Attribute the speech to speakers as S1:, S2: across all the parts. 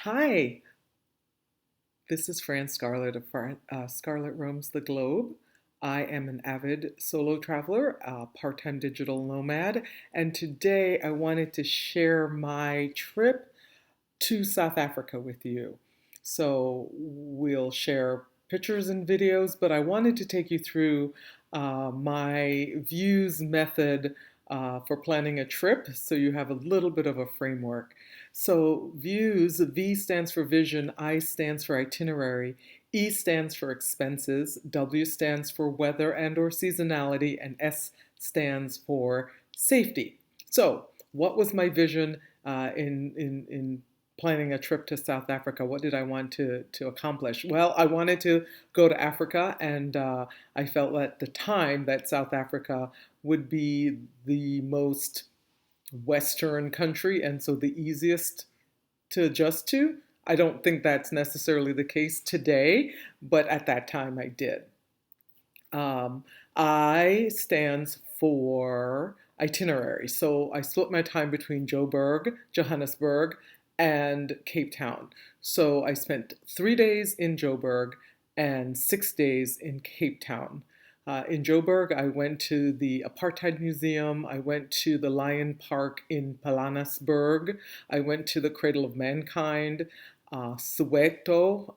S1: Hi, this is Fran Scarlett of Scarlett Roams the Globe. I am an avid solo traveler, a part-time digital nomad, and today I wanted to share my trip to South Africa with you. So we'll share pictures and videos, but I wanted to take you through my views method for planning a trip so you have a little bit of a framework. So views, V stands for vision, I stands for itinerary, E stands for expenses, W stands for weather and or seasonality, and S stands for safety. So what was my vision in planning a trip to South Africa? What did I want to accomplish? Well, I wanted to go to Africa, and I felt at the time that South Africa would be the most Western country, and so the easiest to adjust to. I don't think that's necessarily the case today, but at that time I did. I stands for itinerary. So I split my time between Joburg, Johannesburg, and Cape Town. So I spent 3 days in Joburg and 6 days in Cape Town. In Joburg, I went to the Apartheid Museum. I went to the Lion Park in Johannesburg. I went to the Cradle of Mankind, Soweto,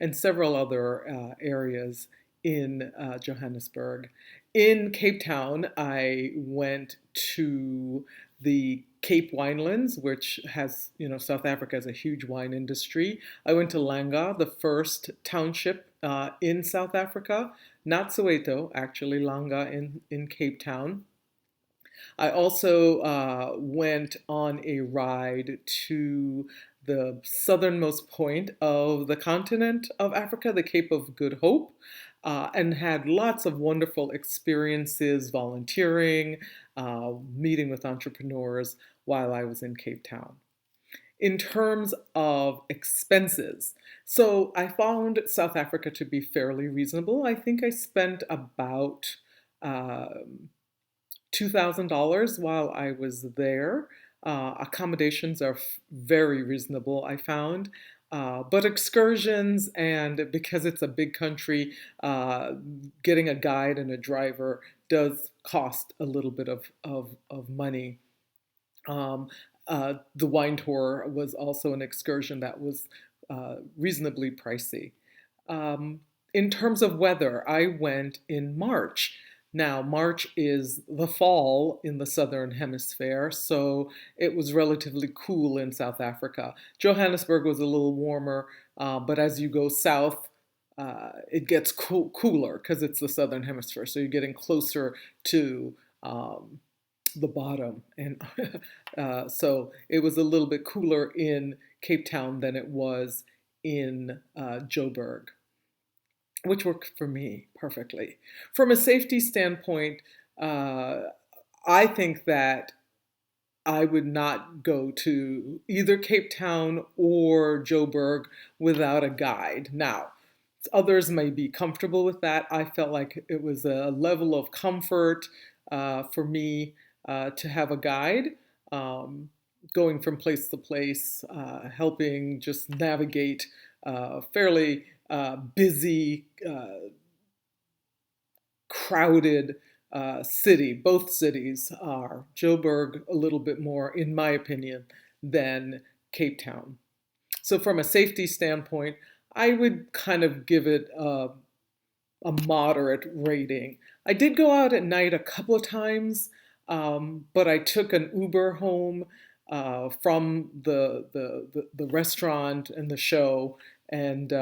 S1: and several other areas in Johannesburg. In Cape Town, I went to the Cape Winelands, which has, South Africa has a huge wine industry. I went to Langa, the first township in South Africa, not Soweto, actually, Langa in Cape Town. I also went on a ride to the southernmost point of the continent of Africa, the Cape of Good Hope, and had lots of wonderful experiences volunteering, meeting with entrepreneurs while I was in Cape Town. In terms of expenses, so I found South Africa to be fairly reasonable. I think I spent about $2,000 while I was there. Accommodations are very reasonable, I found. But excursions, and because it's a big country, getting a guide and a driver does cost a little bit of money. Um, the wine tour was also an excursion that was reasonably pricey. In terms of weather, I went in March. Now, March is the fall in the southern hemisphere, so it was relatively cool in South Africa. Johannesburg was a little warmer, but as you go south, it gets cooler because it's the southern hemisphere, so you're getting closer to the bottom. And so it was a little bit cooler in Cape Town than it was in Joburg, which worked for me perfectly. From a safety standpoint, I think that I would not go to either Cape Town or Joburg without a guide. Now, others may be comfortable with that. I felt like it was a level of comfort for me to have a guide, going from place to place, helping just navigate fairly busy, crowded city. Both cities are. Joburg a little bit more, in my opinion, than Cape Town. So from a safety standpoint, I would kind of give it a moderate rating. I did go out at night a couple of times, but I took an Uber home from the restaurant and the show, and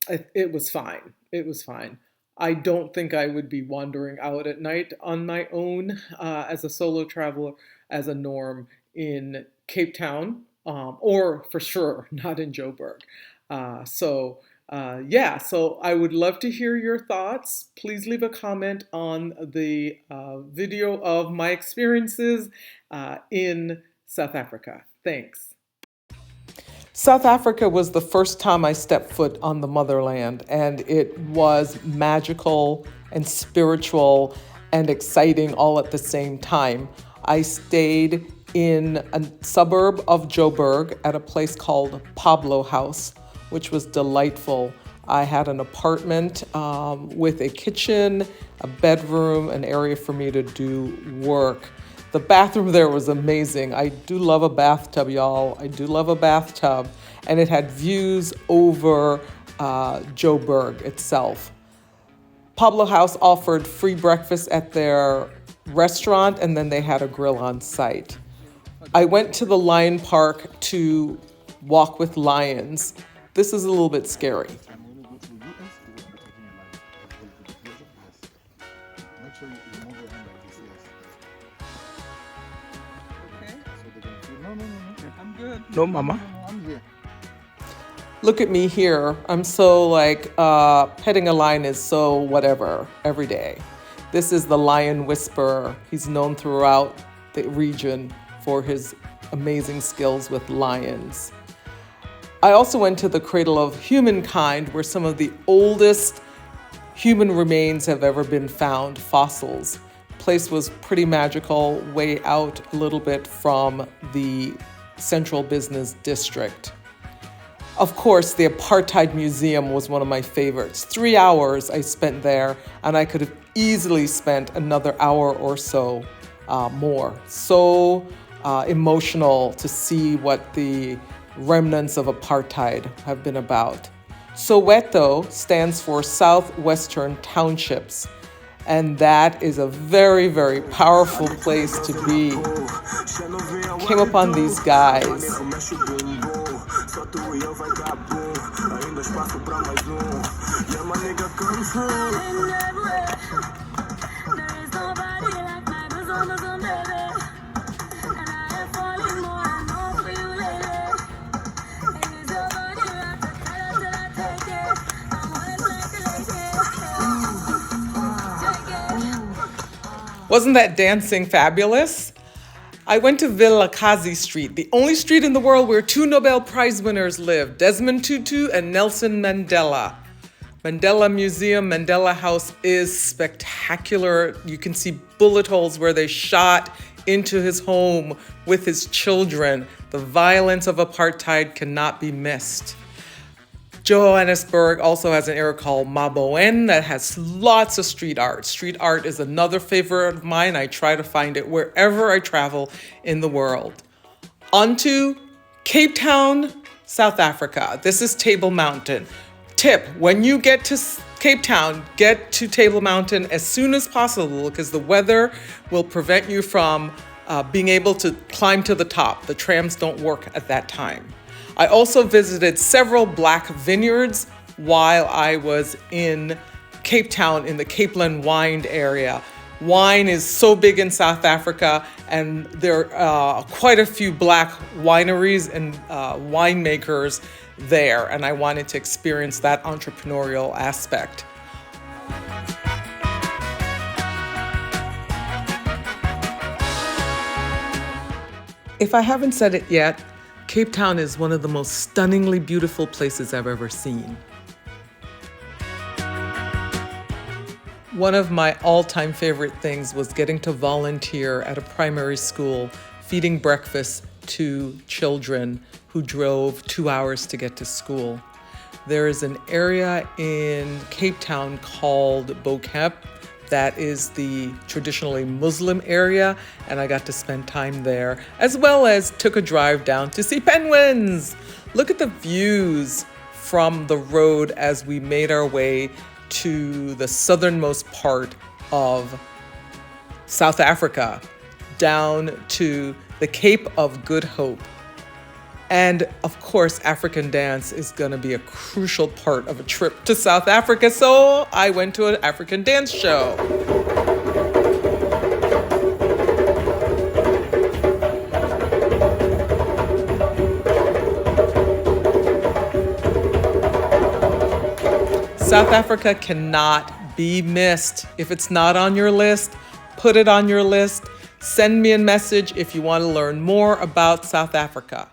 S1: it was fine. It was fine. I don't think I would be wandering out at night on my own as a solo traveler as a norm in Cape Town, or for sure not in Joburg. Yeah, so I would love to hear your thoughts. Please leave a comment on the video of my experiences in South Africa. Thanks. South Africa was the first time I stepped foot on the motherland, and it was magical and spiritual and exciting all at the same time. I stayed in a suburb of Joburg at a place called Pablo House, which was delightful. I had an apartment with a kitchen, a bedroom, an area for me to do work. The bathroom there was amazing. I do love a bathtub, y'all. I do love a bathtub. And it had views over Joburg itself. Pablo House offered free breakfast at their restaurant, and then they had a grill on site. I went to the lion park to walk with lions. This is a little bit scary.
S2: No, mama.
S1: Look at me here. I'm so petting a lion is so whatever every day. This is the lion whisperer. He's known throughout the region for his amazing skills with lions. I also went to the cradle of humankind, where some of the oldest human remains have ever been found, fossils. The place was pretty magical, way out a little bit from the central business district. Of course, the Apartheid Museum was one of my favorites. 3 hours I spent there, and I could have easily spent another hour or so more. So emotional to see what the remnants of apartheid have been about. Soweto stands for Southwestern Townships, and that is a very, very powerful place to be. Came upon these guys. Wasn't that dancing fabulous? I went to Vilakazi Street, the only street in the world where 2 Nobel Prize winners live, Desmond Tutu and Nelson Mandela. Mandela Museum, Mandela House is spectacular. You can see bullet holes where they shot into his home with his children. The violence of apartheid cannot be missed. Johannesburg also has an area called Maboen that has lots of street art. Street art is another favorite of mine. I try to find it wherever I travel in the world. On to Cape Town, South Africa. This is Table Mountain. Tip, when you get to Cape Town, get to Table Mountain as soon as possible because the weather will prevent you from being able to climb to the top. The trams don't work at that time. I also visited several black vineyards while I was in Cape Town in the Capeland wine area. Wine is so big in South Africa, and there are quite a few black wineries and winemakers there, and I wanted to experience that entrepreneurial aspect. If I haven't said it yet, Cape Town is one of the most stunningly beautiful places I've ever seen. One of my all-time favorite things was getting to volunteer at a primary school, feeding breakfast to children who drove 2 hours to get to school. There is an area in Cape Town called Bokep that is the traditionally Muslim area, and I got to spend time there, as well as took a drive down to see penguins. Look at the views from the road as we made our way to the southernmost part of South Africa, down to the Cape of Good Hope. And of course, African dance is going to be a crucial part of a trip to South Africa, so I went to an African dance show. South Africa cannot be missed. If it's not on your list, put it on your list. Send me a message if you want to learn more about South Africa.